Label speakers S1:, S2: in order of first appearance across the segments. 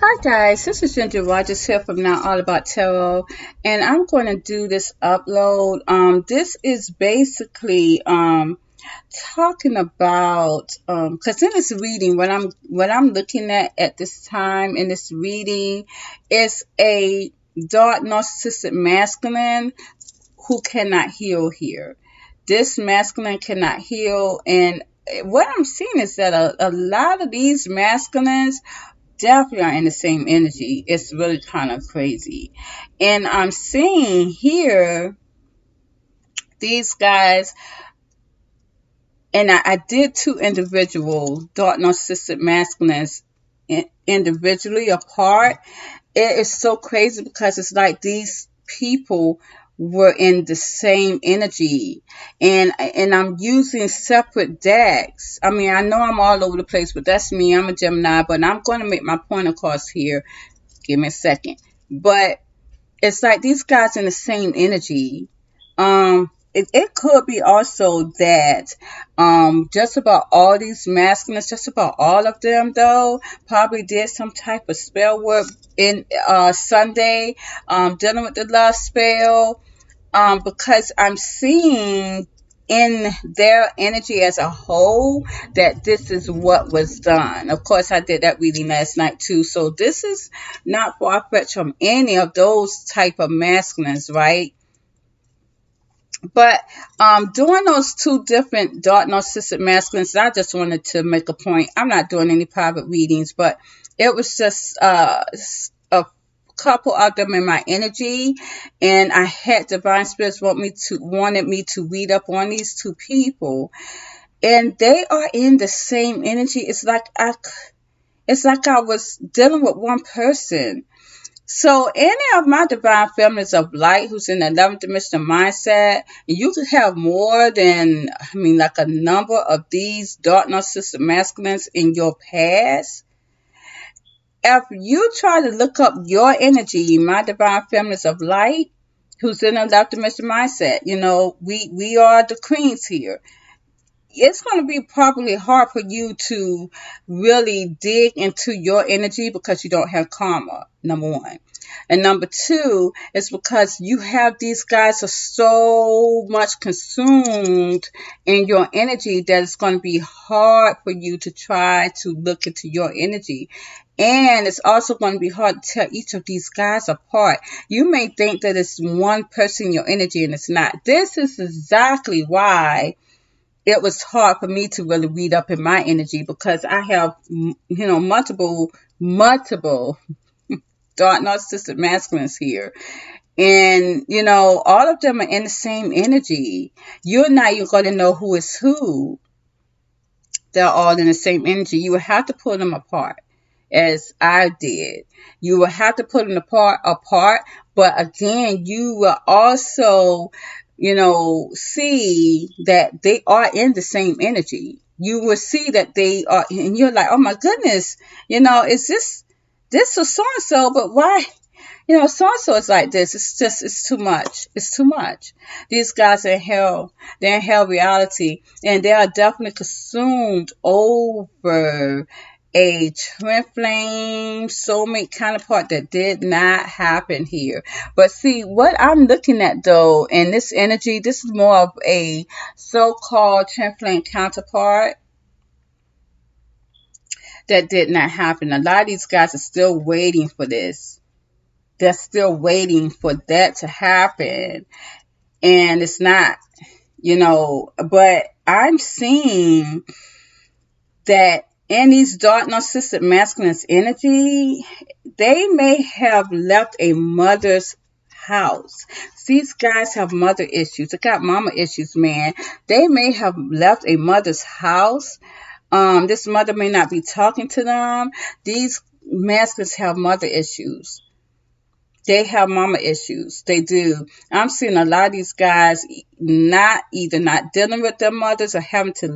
S1: Hi guys, this is Ginger Rogers here from Now All About Tarot, and I'm going to do this upload. This is basically talking about because in this reading, what I'm looking at this time in this reading is a dark narcissistic masculine who cannot heal here. This masculine cannot heal, and what I'm seeing is that a lot of these masculines definitely are in the same energy. It's really kind of crazy. And I'm seeing here these guys, and I did two individual dark narcissistic masculines individually apart. It is so crazy because it's like these people were in the same energy, and I'm using separate decks. I mean, I know I'm all over the place, but that's me. I'm a Gemini, but I'm going to make my point across here. Give me a second. But it's like these guys in the same energy. It could be also that just about all these masculines, just about all of them though, probably did some type of spell work in Sunday, dealing with the love spell, because I'm seeing in their energy as a whole that this is what was done. Of course, I did that reading last night too, so this is not far fetched from any of those type of masculines, right? But doing those two different dark narcissistic masculines, I just wanted to make a point. I'm not doing any private readings, but it was just a couple of them in my energy, and I had divine spirits wanted me to read up on these two people, and they are in the same energy. It's like I was dealing with one person. So any of my divine feminines of light who's in the 11th dimensional mindset, you could have more than, like a number of these dark narcissistic masculines in your past. If you try to look up your energy, my divine feminines of light, who's in the 11th dimensional mindset, we are the queens here. It's going to be probably hard for you to really dig into your energy because you don't have karma, number one. And number two is because you have these guys are so much consumed in your energy that it's going to be hard for you to try to look into your energy. And it's also going to be hard to tell each of these guys apart. You may think that it's one person in your energy and it's not. This is exactly why it was hard for me to really read up in my energy because I have, multiple dark narcissistic masculines here. And, all of them are in the same energy. You're not even going to know who is who. They're all in the same energy. You will have to pull them apart, as I did. You will have to put them apart. But again, you will also, see that they are in the same energy. You will see that they are, and you're like, oh my goodness, is this or so and so? But why? So and so is like this. It's too much. It's too much. These guys are in hell. They're in hell reality. And they are definitely consumed over a twin flame soulmate counterpart that did not happen here. But see, what I'm looking at though, in this energy, this is more of a so-called twin flame counterpart that did not happen. A lot of these guys are still waiting for this. They're still waiting for that to happen, and it's not, but I'm seeing that in these dark narcissistic masculine's energy, they may have left a mother's house. These guys have mother issues. They got mama issues, man. They may have left a mother's house. This mother may not be talking to them. These masculines have mother issues. They have mama issues. They do. I'm seeing a lot of these guys not dealing with their mothers or having to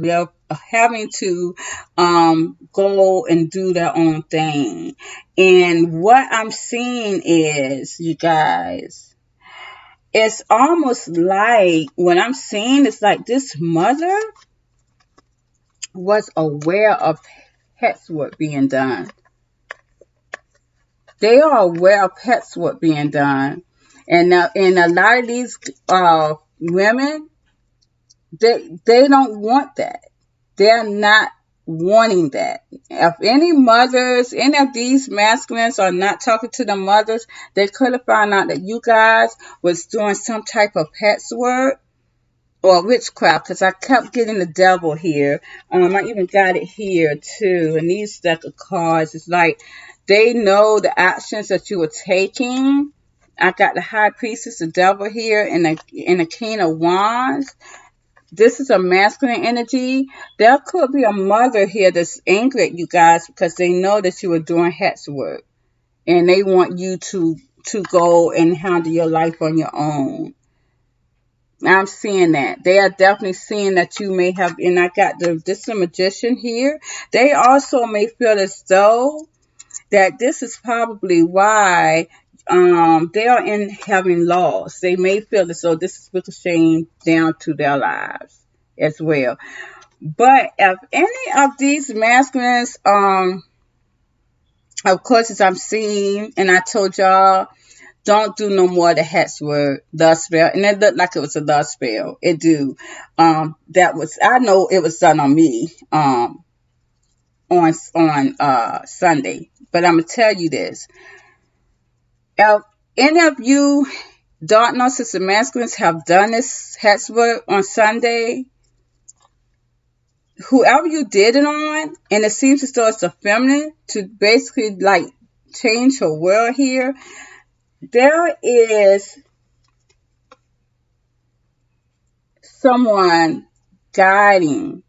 S1: go and do their own thing. And what I'm seeing is, you guys, it's almost like what I'm seeing is like this mother was aware of hex work being done. They are aware of pets work being done. And a lot of these women, they don't want that. They're not wanting that. If any mothers, any of these masculines are not talking to the mothers, they could have found out that you guys was doing some type of pets work or witchcraft, because I kept getting the devil here. I even got it here too. And these deck of cards, it's like they know the actions that you were taking. I got the high priestess, the devil here, and the king of wands. This is a masculine energy. There could be a mother here that's angry at you guys because they know that you are doing hex work and they want you to go and handle your life on your own. I'm seeing that. They are definitely seeing that you may have, and I got this is a magician here. They also may feel as though that this is probably why they are in having loss. They may feel as though this is ricocheting down to their lives as well. But if any of these masculines, of course, as I'm seeing, and I told y'all, don't do no more of the hex word, the spell. And it looked like it was a the spell. It do. That was, I know it was done on me on Sunday. But I'm gonna tell you this. If any of you dark narcissistic masculines have done this hex work on Sunday, whoever you did it on, and it seems as though it's a feminine to basically like change her world here, there is someone guiding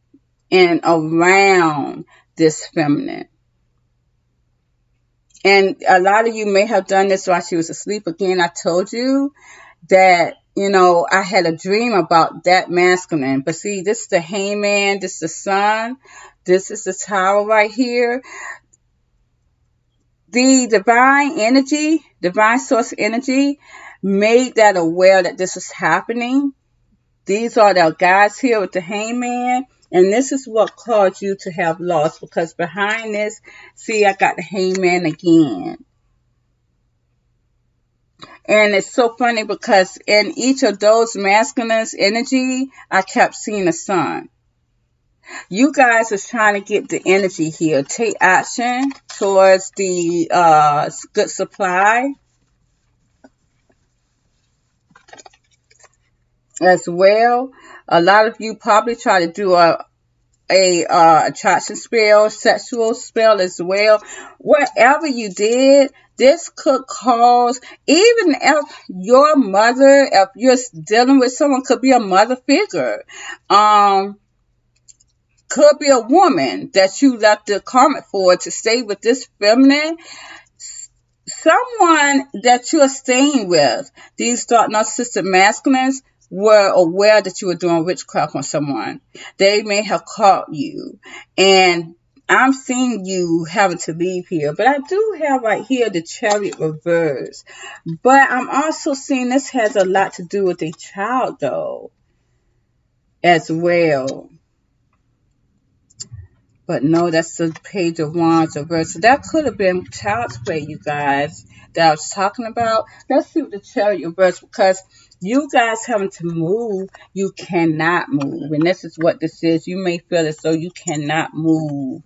S1: and around this feminine. And a lot of you may have done this while she was asleep. Again, I told you that, I had a dream about that masculine. But see, this is the hangman, this is the sun, this is the tower right here. The divine energy, divine source energy, made that aware that this is happening. These are the guys here with the hangman. And this is what caused you to have loss. Because behind this, see, I got the hangman again. And it's so funny because in each of those masculines energy, I kept seeing the sun. You guys are trying to get the energy here. Take action towards the good supply as well. A lot of you probably try to do a attraction spell, sexual spell as well. Whatever you did, this could cause, even if your mother, if you're dealing with someone, could be a mother figure, could be a woman that you left the karmic for to stay with this feminine, someone that you're staying with. These dark narcissistic masculines were aware that you were doing witchcraft on someone. They may have caught you. And I'm seeing you having to leave here. But I do have right here the Chariot reverse. But I'm also seeing this has a lot to do with a child, though, as well. But no, that's the Page of Wands reverse. So that could have been child's play, you guys, that I was talking about. Let's see what the Chariot reverse, because you guys having to move, you cannot move. And this is what this is. You may feel as though you cannot move.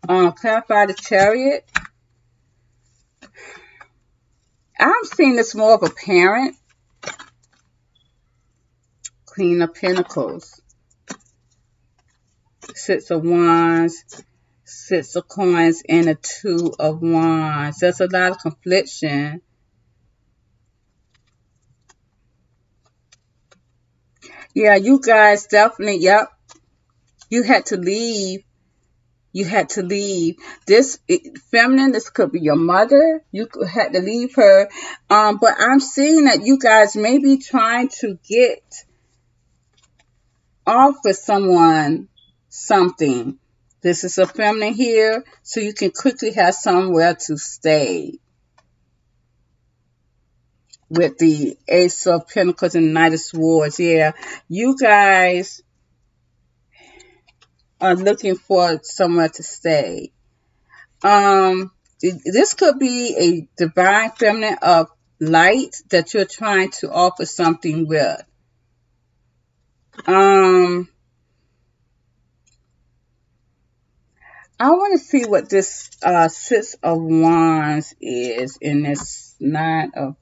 S1: Clarify the Chariot. I'm seeing this more of a parent. Queen of Pentacles. Six of Wands. Six of Coins and a Two of Wands. There's a lot of confliction. Yeah, you guys definitely, yep. You had to leave. You had to leave. This feminine, this could be your mother. You had to leave her. But I'm seeing that you guys may be trying to get off with someone something. This is a feminine here, so you can quickly have somewhere to stay. With the Ace of Pentacles and Knight of Swords, yeah, you guys are looking for somewhere to stay. This could be a divine feminine of light that you're trying to offer something with. Um, I want to see what this Six of Wands is in this Nine of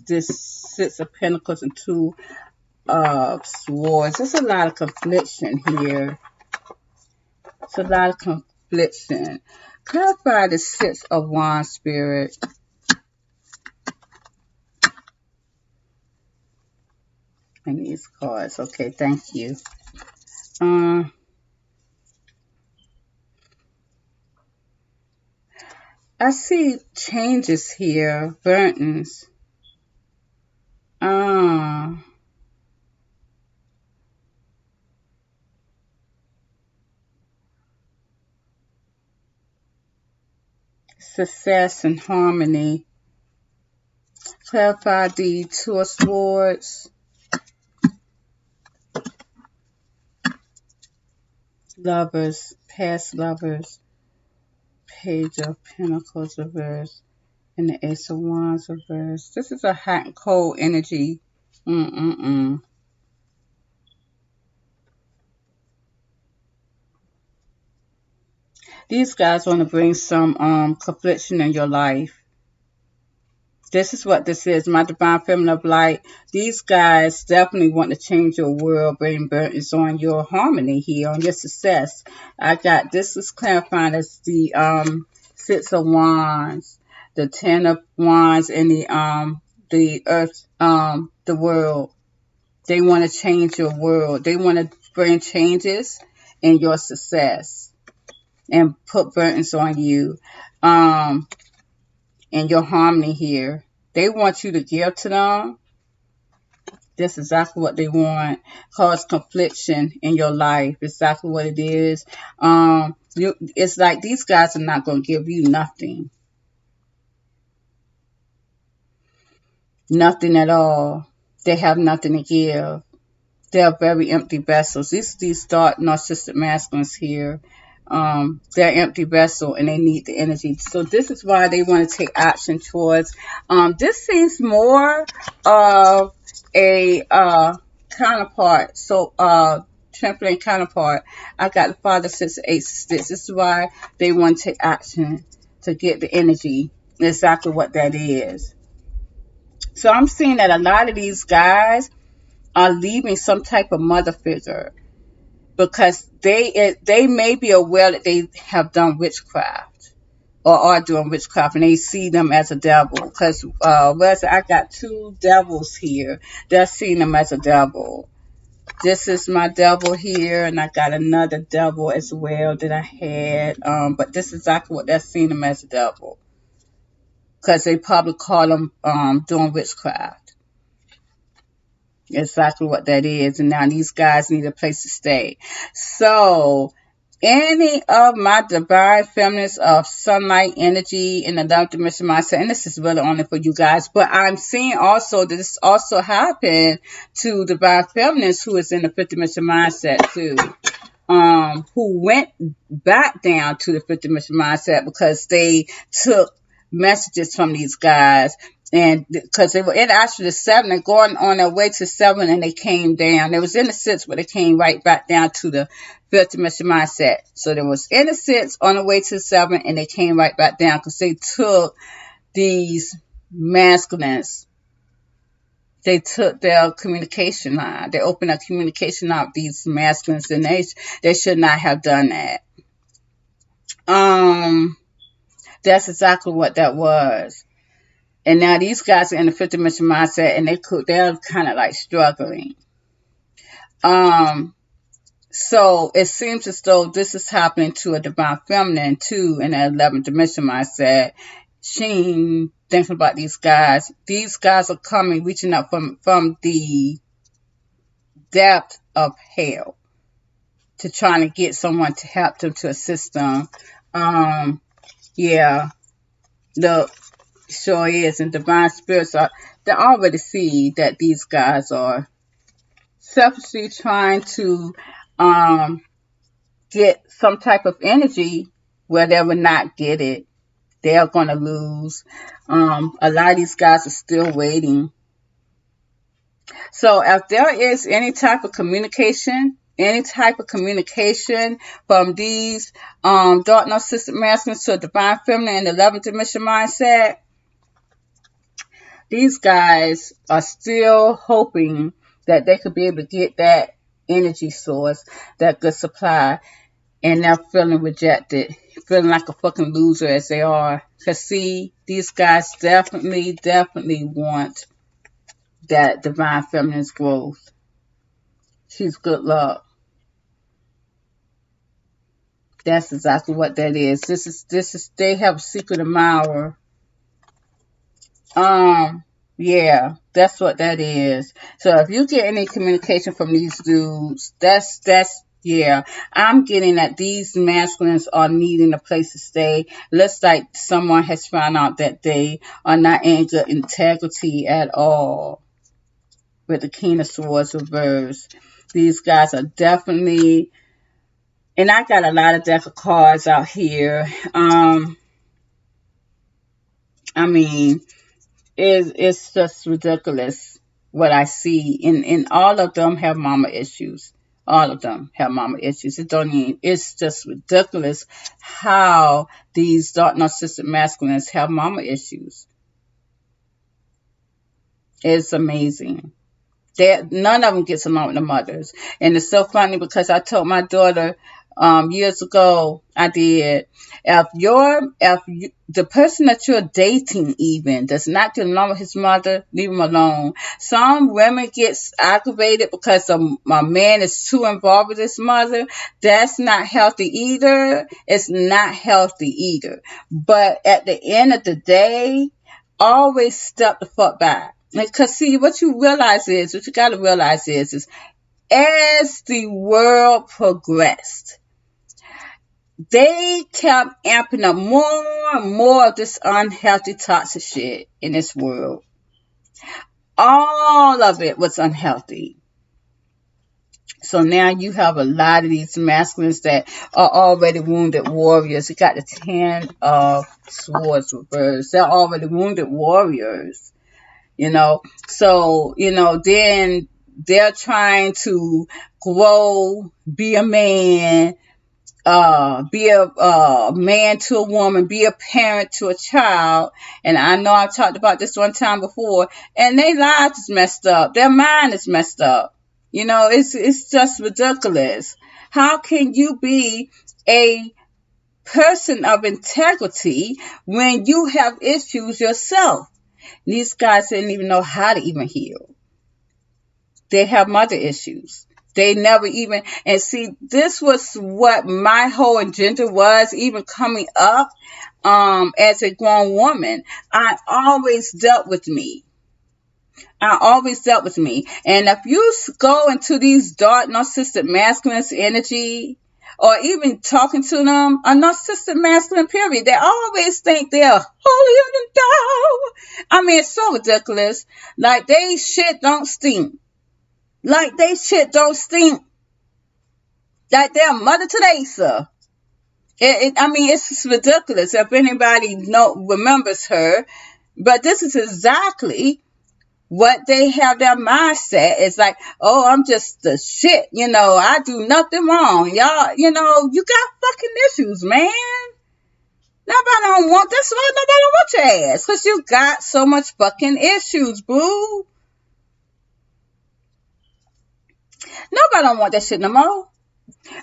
S1: this Six of Pentacles and Two of Swords. There's a lot of confliction here. It's a lot of confliction. Clarify the Six of Wands, Spirit. And these cards. Okay, thank you. Um, I see changes here, burdens. Uh, Success and harmony. Clarify the Two of Swords. Lovers, past lovers. Page of Pentacles reverse. And the Ace of Wands reverse. This is a hot and cold energy. Mm-mm-mm. These guys want to bring some confliction in your life. This is what this is, my divine feminine of light. These guys definitely want to change your world, bring burdens on your harmony here, on your success. I got this is clarifying as the Six of Wands, the Ten of Wands, and the Earth, the world. They want to change your world. They want to bring changes in your success and put burdens on you. And your harmony here. They want you to give to them. That's exactly what they want. Cause confliction in your life. Exactly what it is. It's like these guys are not going to give you nothing. Nothing at all. They have nothing to give. They're very empty vessels. These dark narcissistic masculines here. They're empty vessel and they need the energy. So this is why they want to take action towards. This seems more of a counterpart. So trampoline counterpart. I got the Father, Sister, Eight, Six. This is why they want to take action to get the energy. Exactly what that is. So I'm seeing that a lot of these guys are leaving some type of mother figure because they may be aware that they have done witchcraft or are doing witchcraft and they see them as a devil because whereas I got two devils here, they're seeing them as a devil. This is my devil here, and I got another devil as well that I had, but this is exactly what they're seeing them as a devil because they probably call them doing witchcraft. Exactly what that is. And now these guys need a place to stay. So, any of my divine feminines of sunlight energy in the love dimension mindset, and this is really only for you guys, but I'm seeing also that this also happened to divine feminines who is in the fifth dimension mindset too. Who went back down to the fifth dimension mindset because they took messages from these guys and because they were in actually the seven and going on their way to seven and they came down. They was in the six, but they came right back down to the fifth dimension mindset. So there was in the six on the way to seven and they came right back down because they took these masculines. They took their communication line. They opened a communication line with these masculines, and they should not have done that. That's exactly what that was. And now these guys are in the fifth dimension mindset, and they're kind of like struggling. So it seems as though this is happening to a divine feminine too in the 11th dimension mindset. She thinking about these guys. These guys are coming, reaching up from the depth of hell to trying to get someone to help them, to assist them. Yeah, the sure is, and divine spirits they already see that these guys are selfishly trying to get some type of energy where they would not get it. They are going to lose. A lot of these guys are still waiting. So if there is any type of communication from these dark narcissistic masculines to a divine feminine and the 11th dimension mindset, these guys are still hoping that they could be able to get that energy source, that good supply, and they're feeling rejected, feeling like a fucking loser as they are. Because see, these guys definitely want that divine feminine's growth. She's good luck. That's exactly what that is. They have a secret admirer. Um, yeah, that's what that is. So if you get any communication from these dudes, yeah. I'm getting that these masculines are needing a place to stay. Looks like someone has found out that they are not in good integrity at all with the King of Swords reversed. These guys are definitely, and I got a lot of deck of cards out here. I mean, it's just ridiculous what I see. And all of them have mama issues. All of them have mama issues. It's just ridiculous how these dark narcissistic masculines have mama issues. It's amazing. None of them gets along with the mothers. And it's so funny because I told my daughter years ago, I did, the person that you're dating even does not get along with his mother, leave him alone. Some women get aggravated because my man is too involved with his mother. That's not healthy either. It's not healthy either. But at the end of the day, always step the fuck back. Because see, what you got to realize is as the world progressed, they kept amping up more and more of this unhealthy, toxic shit in this world. All of it was unhealthy. So now you have a lot of these masculines that are already wounded warriors. You got the 10 of Swords reversed. They're already wounded warriors. So then they're trying to grow, be a man, be a man to a woman, be a parent to a child. And I know I've talked about this one time before, and their lives is messed up, their mind is messed up. It's just ridiculous. How can you be a person of integrity when you have issues yourself? These guys didn't even know how to even heal. They have mother issues. They never even, and see, this was what my whole agenda was, even coming up as a grown woman. I always dealt with me. And if you go into these dark narcissistic masculine's energy, or even talking to them, a narcissistic masculine period, they always think they're holier than thou. I mean, it's so ridiculous. Like, they shit don't stink. Like they're Mother Teresa. It's just ridiculous if anybody remembers her. But this is exactly what they have their mindset. It's like, oh, I'm just the shit. I do nothing wrong. Y'all, you got fucking issues, man. Nobody don't want this. Nobody don't want your ass. Because you got so much fucking issues, boo. Nobody don't want that shit no more.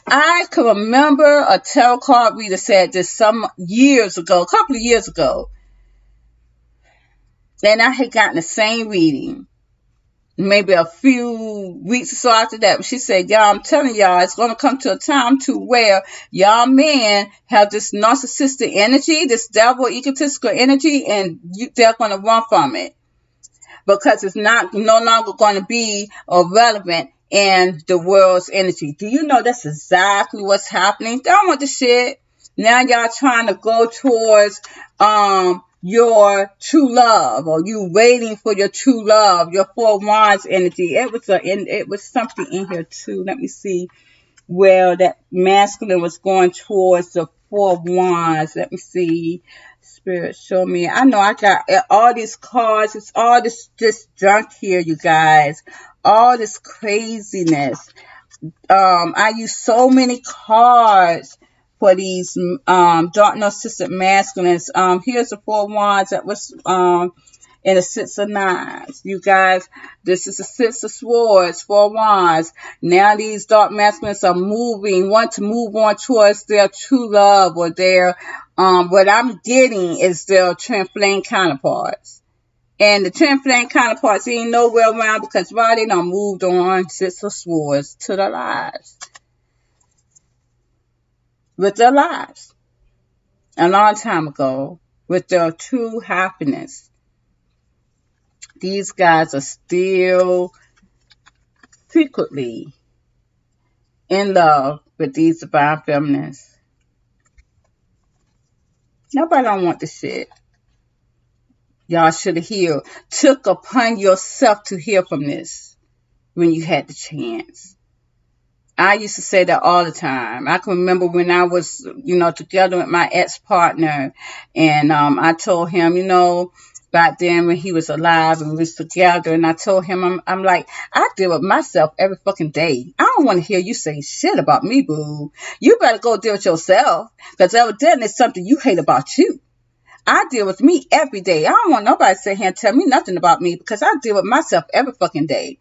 S1: I can remember a tarot card reader said this a couple of years ago. And I had gotten the same reading maybe a few weeks or so after that. But she said, y'all, I'm telling y'all, it's going to come to a time to where y'all men have this narcissistic energy, this devil egotistical energy, and they're going to run from it. Because it's no longer going to be relevant in the world's energy. Do you know that's exactly what's happening? They don't want the shit. Now y'all trying to go towards your true love, or you waiting for your true love, your Four of Wands energy. It was something in here too. Let me see where that masculine was going towards the Four of Wands. Let me see. Spirit, show me. I know I got all these cards. It's all this junk here, you guys. All this craziness. I use so many cards for these dark narcissistic masculines. Here's the Four of Wands that was and a Six of Knives. You guys, this is a Six of Swords, Four of Wands. Now these dark masculines are want to move on towards their true love or their, what I'm getting is their twin flame counterparts. And the twin flame counterparts ain't nowhere around because why they done moved on Six of Swords to their lives. With their lives. A long time ago. With their true happiness. These guys are still secretly in love with these divine feminists. Nobody don't want this shit. Y'all should have took upon yourself to hear from this when you had the chance. I used to say that all the time. I can remember when I was, together with my ex-partner, and I told him, back then when he was alive and we was together, and I told him, I'm like, I deal with myself every fucking day. I don't want to hear you say shit about me, boo. You better go deal with yourself, because evidently it's something you hate about you. I deal with me every day. I don't want nobody to sit here and tell me nothing about me, because I deal with myself every fucking day.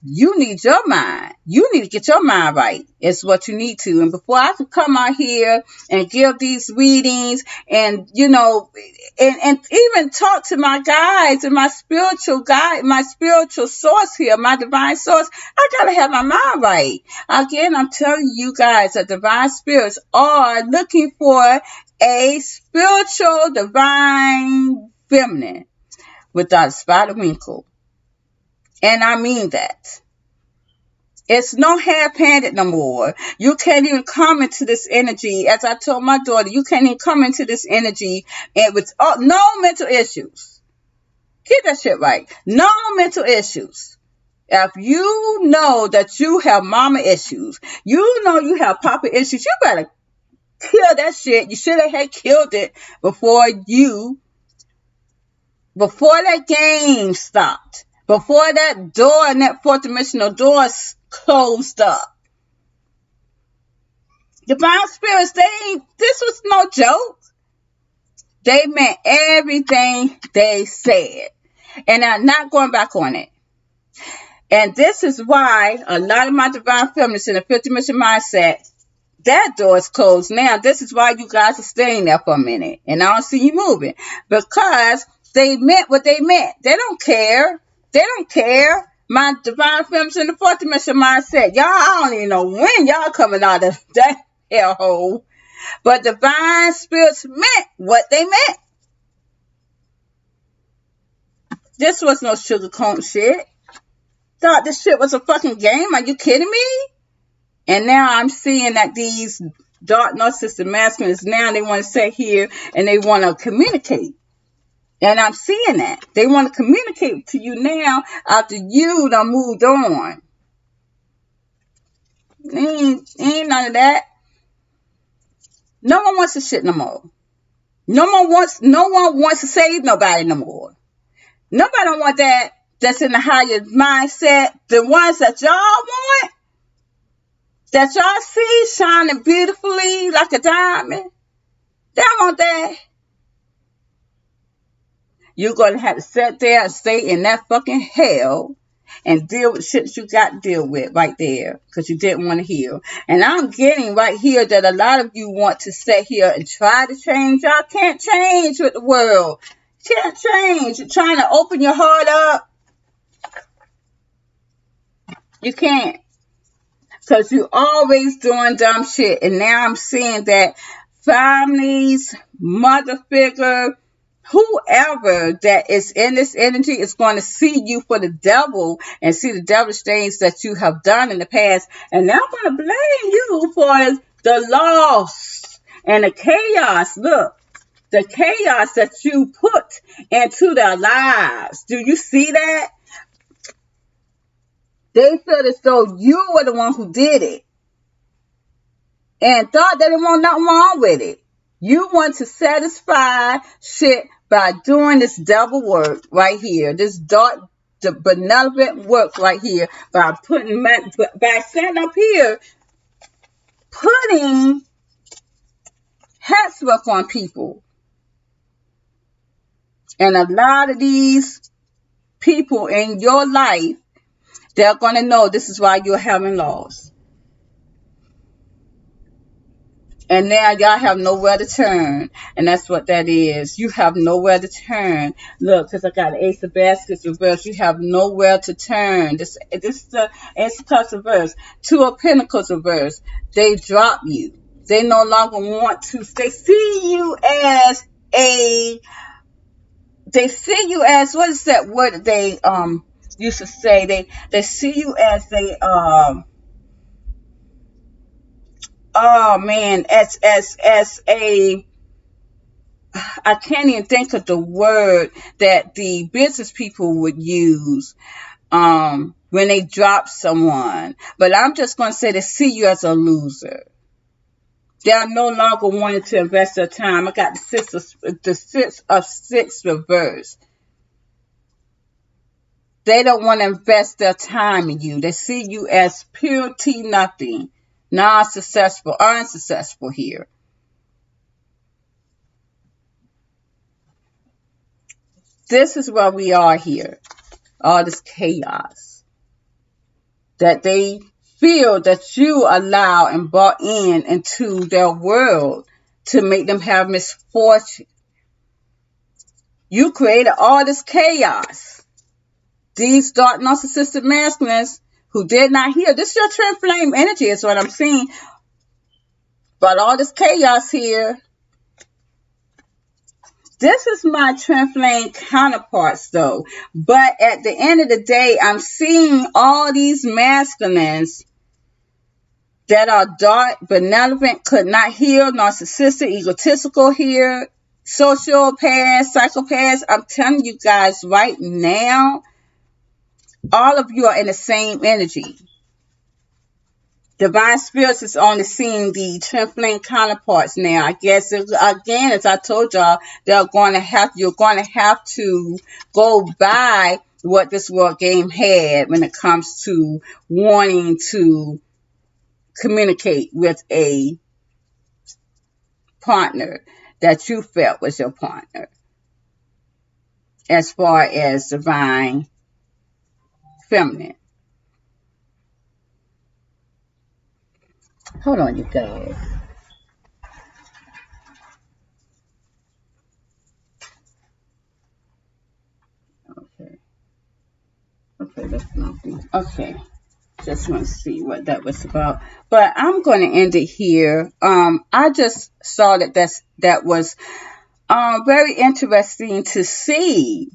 S1: You need your mind. You need to get your mind right. It's what you need to. And before I could come out here and give these readings and, and even talk to my guides and my spiritual guide, my spiritual source here, my divine source, I got to have my mind right. Again, I'm telling you guys that divine spirits are looking for a spiritual divine feminine without a spot or wrinkle. And I mean that. It's no half-handed no more. You can't even come into this energy. As I told my daughter, you can't even come into this energy and with no mental issues. Get that shit right. No mental issues. If you know that you have mama issues, you know you have papa issues, you better kill that shit. You should have had killed it before that game stopped. Before that door and that fourth dimensional door closed up. Divine spirits, this was no joke. They meant everything they said. And I'm not going back on it. And this is why a lot of my divine feminists in the fifth dimension mindset, that door is closed now. This is why you guys are staying there for a minute. And I don't see you moving. Because they meant what they meant. They don't care. They don't care. My divine feminines in the fourth dimension mindset. Y'all, I don't even know when y'all coming out of that hellhole. But divine spirits meant what they meant. This was no sugarcoat shit. Thought this shit was a fucking game. Are you kidding me? And now I'm seeing that these dark narcissistic masculines, now they want to sit here and they want to communicate. And I'm seeing that. They want to communicate to you now after you done moved on. Ain't none of that. No one wants to shit no more. No one wants to save nobody no more. Nobody don't want that that's in the higher mindset. The ones that y'all want, that y'all see shining beautifully like a diamond. They don't want that. You're going to have to sit there and stay in that fucking hell and deal with shit you got to deal with right there because you didn't want to heal. And I'm getting right here that a lot of you want to sit here and try to change. Y'all can't change with the world. You can't change. You're trying to open your heart up. You can't. Because you're always doing dumb shit. And now I'm seeing that families, mother figure, whoever that is in this energy is going to see you for the devil and see the devilish things that you have done in the past. And they're going to blame you for the loss and the chaos. Look, the chaos that you put into their lives. Do you see that? They feel as though you were the one who did it. And thought that there wasn't nothing wrong with it. You want to satisfy shit by doing this devil work right here, this dark, the benevolent work right here, by by standing up here, putting hats work on people. And a lot of these people in your life, they're going to know this is why you're having loss. And now y'all have nowhere to turn. And that's what that is. You have nowhere to turn. Look, because I got an Ace of Baskets reverse. You have nowhere to turn. This is the Ace of Cups reverse. Two of Pentacles reverse. They drop you. They no longer want to. They see you as a. They see you as, what is that word that they used to say? They see you as a oh man, as a, I can't even think of the word that the business people would use when they drop someone. But I'm just going to say they see you as a loser. They are no longer wanting to invest their time. I got the six of six reverse. They don't want to invest their time in you. They see you as pure T nothing, non-successful, unsuccessful here. This is where we are here. All this chaos that they feel that you allow and brought into their world to make them have misfortune. You created all this chaos. These dark narcissistic masculines who did not heal. This is your twin flame energy is what I'm seeing. But all this chaos here. This is my twin flame counterparts though. But at the end of the day, I'm seeing all these masculines that are dark, benevolent, could not heal, narcissistic, egotistical here, sociopaths, psychopaths. I'm telling you guys right now, all of you are in the same energy. Divine spirits is only seeing the twin flame counterparts now. I guess again, as I told y'all, you're going to have to go by what this world game had when it comes to wanting to communicate with a partner that you felt was your partner, as far as divine feminine. Hold on, you guys. Okay. Okay, let's not do. Okay. Just want to see what that was about. But I'm going to end it here. I just saw that was very interesting to see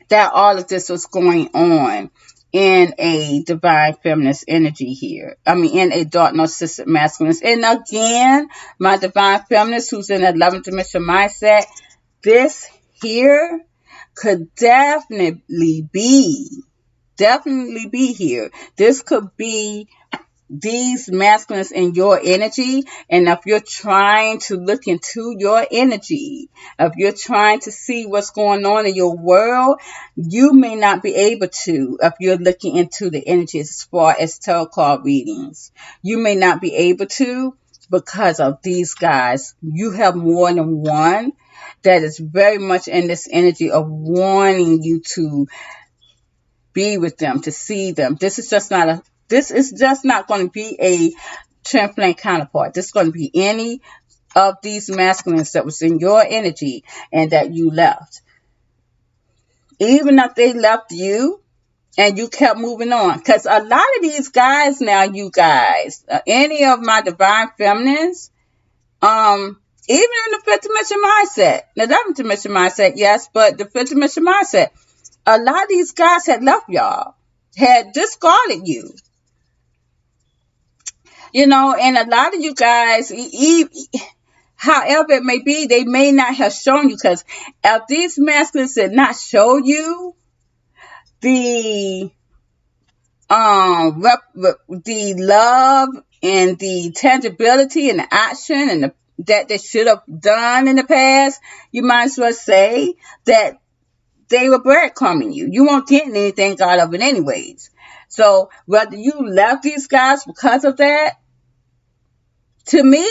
S1: that all of this was going on in a divine feminist energy here. I mean, in a dark narcissistic masculine. And again, my divine feminist who's in 11th dimension mindset, this here could definitely be here. This could be these masculines in your energy. And if you're trying to look into your energy, if you're trying to see what's going on in your world, you may not be able to if you're looking into the energies as far as tarot card readings. You may not be able to because of these guys. You have more than one that is very much in this energy of wanting you to be with them, to see them. This is just not going to be a twin flame counterpart. This is going to be any of these masculines that was in your energy and that you left. Even if they left you and you kept moving on. Because a lot of these guys now, you guys, any of my divine feminines, even in the fifth dimension mindset, the 11th dimension mindset, yes, but the fifth dimension mindset, a lot of these guys had left y'all, had discarded you. You know, and a lot of you guys, however it may be, they may not have shown you, because if these masculines did not show you the the love and the tangibility and the action and that they should have done in the past, you might as well say that they were breadcrumbing you. You weren't getting anything out of it anyways. So whether you left these guys because of that, to me,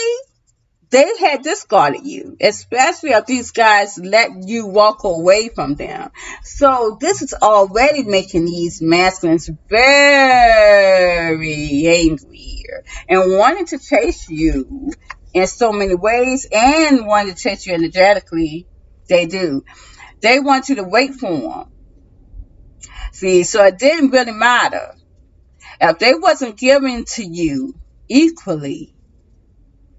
S1: they had discarded you, especially if these guys let you walk away from them. So this is already making these masculines very angry and wanting to chase you in so many ways and wanting to chase you energetically. They do. They want you to wait for them. See, so it didn't really matter. If they wasn't giving to you equally,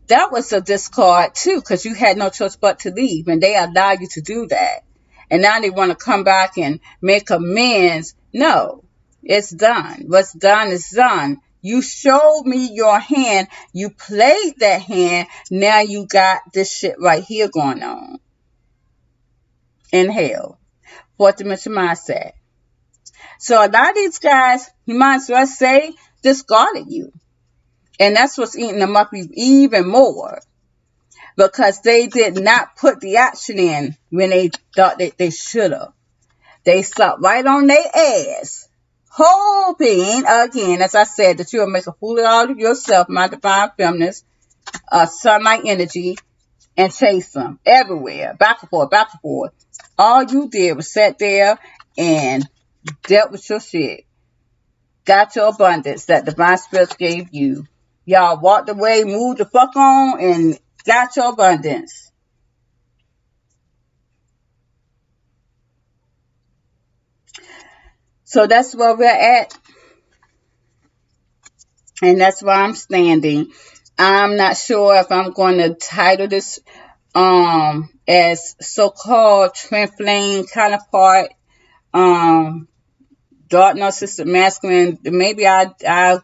S1: that was a discard too, because you had no choice but to leave, and they allowed you to do that. And now they want to come back and make amends. No, it's done. What's done is done. You showed me your hand. You played that hand. Now you got this shit right here going on in hell. Fourth dimension mindset. So a lot of these guys, you might as well say, discarded you. And that's what's eating them up even more. Because they did not put the action in when they thought that they should have. They stopped right on their ass, hoping, again, as I said, that you'll make a fool out of yourself, my divine feminist, sunlight energy, and chase them everywhere, back and forth, back and forth. All you did was sit there and dealt with your shit. Got your abundance that divine spirits gave you. Y'all walked away, moved the fuck on, and got your abundance. So that's where we're at, and that's where I'm standing. I'm not sure if I'm going to title this as so-called twin flame counterpart, dark narcissistic masculine. Maybe I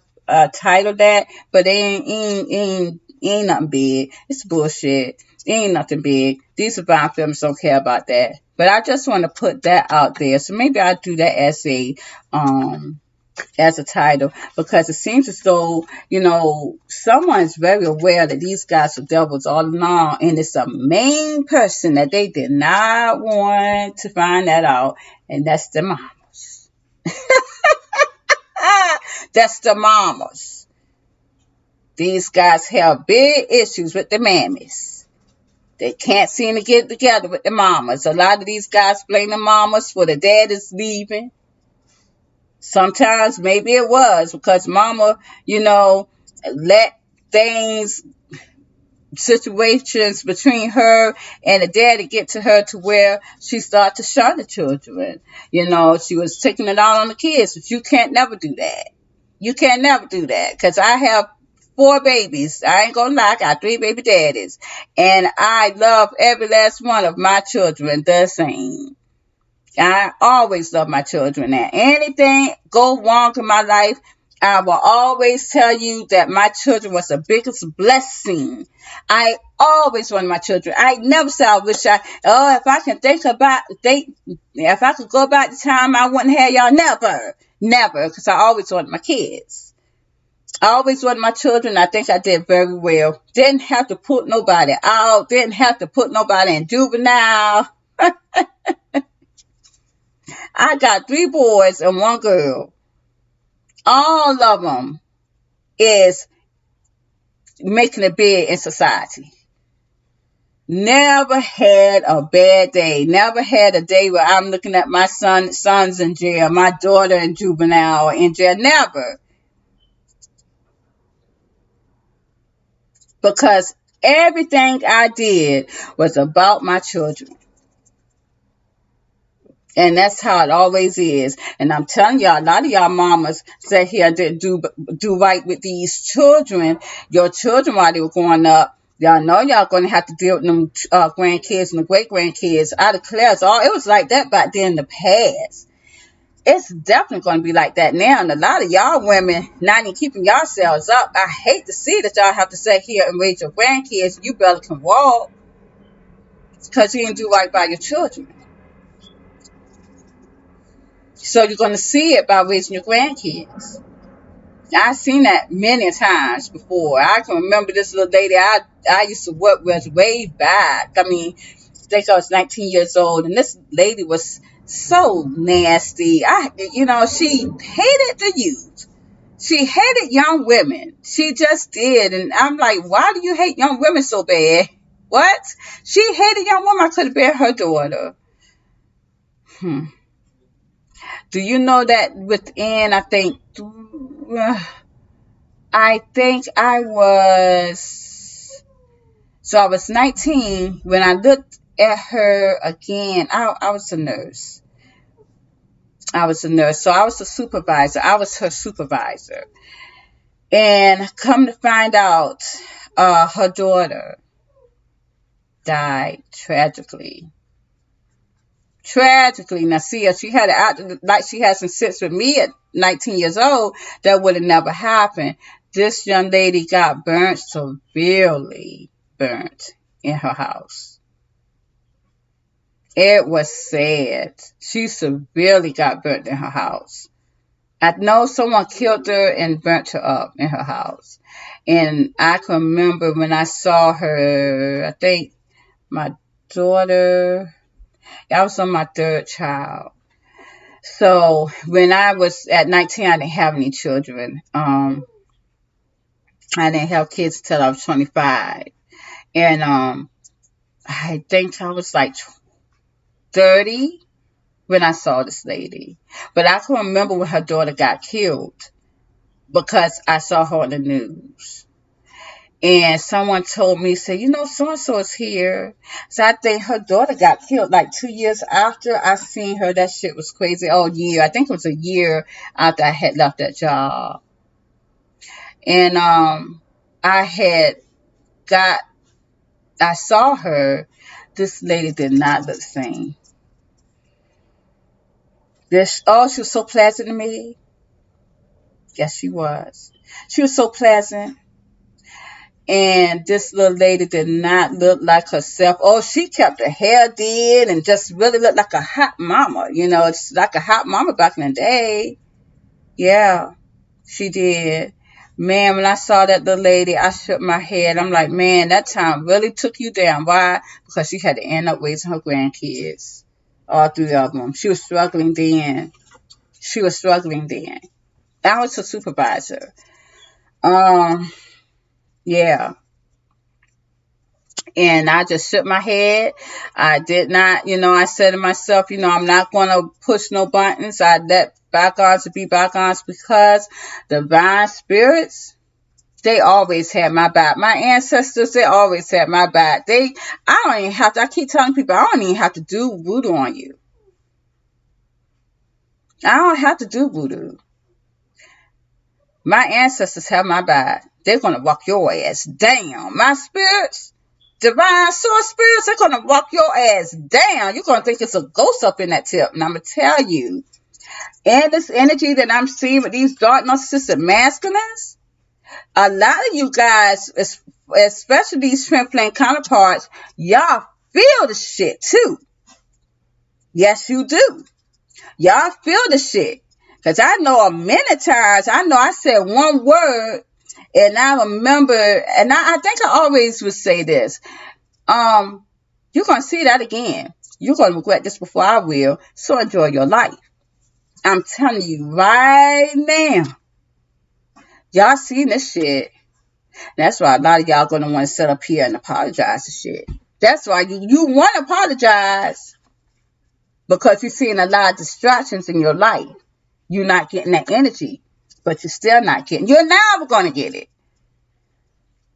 S1: title that, but it ain't nothing big. It's bullshit. It ain't nothing big. These divine films don't care about that. But I just want to put that out there. So maybe I'll do that as a title, because it seems as though, someone's very aware that these guys are devils all along, and it's a main person that they did not want to find that out, and that's the mamas. That's the mamas. These guys have big issues with the mammies. They can't seem to get together with the mamas. A lot of these guys blame the mamas for the daddies leaving. Sometimes maybe it was because mama, let things, situations between her and the daddy get to her to where she started to shun the children. She was taking it out on the kids, but you can't never do that. You can't never do that, because I have 4 babies. I ain't gonna lie, I got 3 baby daddies. And I love every last one of my children the same. I always love my children. And anything go wrong in my life, I will always tell you that my children was the biggest blessing. I always wanted my children. I never said I wish if I can if I could go back to time, I wouldn't have y'all. Never, because I always wanted my kids. I always wanted my children. I think I did very well. Didn't have to put nobody out. Didn't have to put nobody in juvenile. I got 3 boys and 1 girl. All of them is making it big in society. Never had a bad day. Never had a day where I'm looking at my sons in jail, my daughter in juvenile in jail. Never. Because everything I did was about my children. And that's how it always is. And I'm telling y'all, a lot of y'all mamas sit here didn't do right with these children. Your children, while they were growing up, y'all know y'all going to have to deal with them grandkids and the great-grandkids. I declare it was like that back then in the past. It's definitely going to be like that now. And a lot of y'all women not even keeping yourselves up. I hate to see that y'all have to sit here and raise your grandkids. You barely can walk because you didn't do right by your children. So you're going to see it by raising your grandkids. I seen that many times before. I can remember this little lady I used to work with way back. I mean, I think I was 19 years old, and this lady was so nasty. She hated the youth. She hated young women. She just did, and I'm like, why do you hate young women so bad? What? She hated young women. I could have been her daughter. Hmm. Do you know that within, I think I was 19 when I looked at her again. I was a nurse. I was a nurse. So I was a supervisor. I was her supervisor. And come to find out, her daughter died tragically. Tragically. Now, see, if she had it out like she had some sense with me at 19 years old, that would have never happened. This young lady got burnt severely, burnt in her house. It was sad. She severely got burnt in her house. I know someone killed her and burnt her up in her house. And I can remember when I saw her, I think my daughter, I was on my third child. So when I was at 19, I didn't have any children. I didn't have kids till I was 25. And I think I was like 30 when I saw this lady. But I can remember when her daughter got killed because I saw her on the news. And someone told me, say, so and so is here. So I think her daughter got killed like 2 years after I seen her. That shit was crazy. Oh, year. I think it was a year after I had left that job. And I had got, I saw her. This lady did not look the same. She was so pleasant to me. Yes, she was. She was so pleasant. And this little lady did not look like herself. Oh, she kept her hair did and just really looked like a hot mama. It's like a hot mama back in the day. Yeah, she did. Man, when I saw that little lady, I shook my head. I'm like, man, that time really took you down. Why? Because she had to end up raising her grandkids. All three of them. She was struggling then. She was struggling then. I was a supervisor. Um, yeah. And I just shook my head. I did not, I said to myself, I'm not going to push no buttons. I let bygones be bygones because divine spirits, they always had my back. My ancestors, they always had my back. I don't even have to, I keep telling people, I don't even have to do voodoo on you. I don't have to do voodoo. My ancestors have my back. They're going to walk your ass down. My spirits, divine source spirits, they're going to walk your ass down. You're going to think it's a ghost up in that tip. And I'm going to tell you, and this energy that I'm seeing with these dark narcissistic masculines, a lot of you guys, especially these twin flame counterparts, y'all feel the shit too. Yes, you do. Y'all feel the shit. Because I know many times, I said one word, and I remember, and I think I always would say this. You're going to see that again. You're going to regret this before I will. So enjoy your life. I'm telling you right now. Y'all seen this shit. That's why a lot of y'all going to want to sit up here and apologize to shit. That's why you want to apologize. Because you're seeing a lot of distractions in your life. You're not getting that energy. But you're still not getting. You're never going to get it.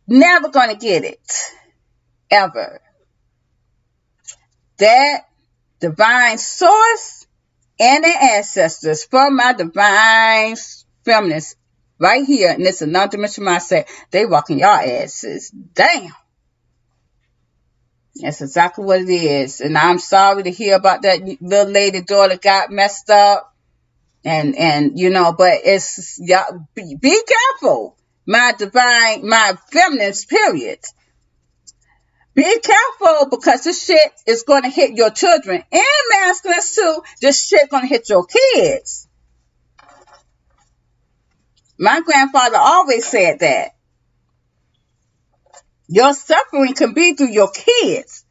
S1: Never going to get it. Ever. That divine source and their ancestors from my divine feminists right here in this another dimension mindset, they walking y'all asses down. That's exactly what it is. And I'm sorry to hear about that little lady daughter got messed up. And but it's, y'all be careful. My feminist, period. Be careful because this shit is going to hit your children and masculines too. This shit going to hit your kids. My grandfather always said that your suffering can be through your kids.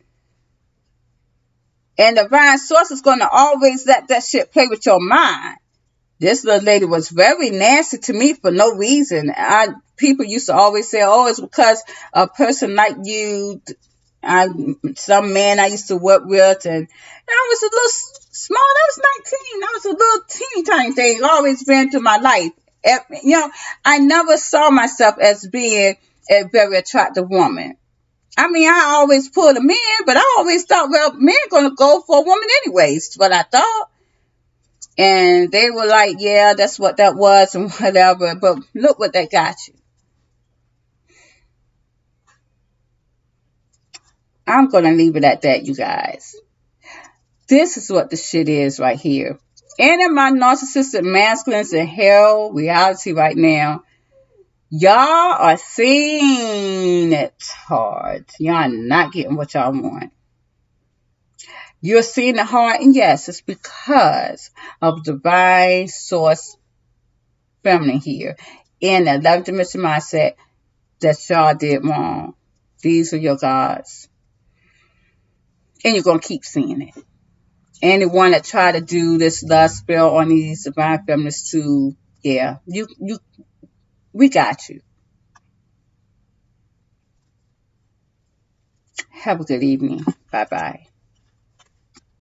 S1: And the divine source is going to always let that shit play with your mind. This little lady was very nasty to me for no reason. People used to always say, "Oh, it's because a person like you, some man I used to work with, and I was a little small. I was 19. I was a little teeny tiny thing. Always ran through my life. I never saw myself as being a very attractive woman. I mean, I always pulled a man, but I always thought, well, men gonna go for a woman anyways. What I thought." And they were like, yeah, that's what that was and whatever. But look what that got you. I'm going to leave it at that, you guys. This is what the shit is right here. And in my narcissistic masculines in hell reality right now, y'all are seeing it hard. Y'all not getting what y'all want. You're seeing it hard, and yes, it's because of divine source feminine here in the 11th dimension mindset that y'all did wrong. These are your gods. And you're going to keep seeing it. Anyone that try to do this lust spell on these divine feminists too, yeah, we got you. Have a good evening. Bye-bye.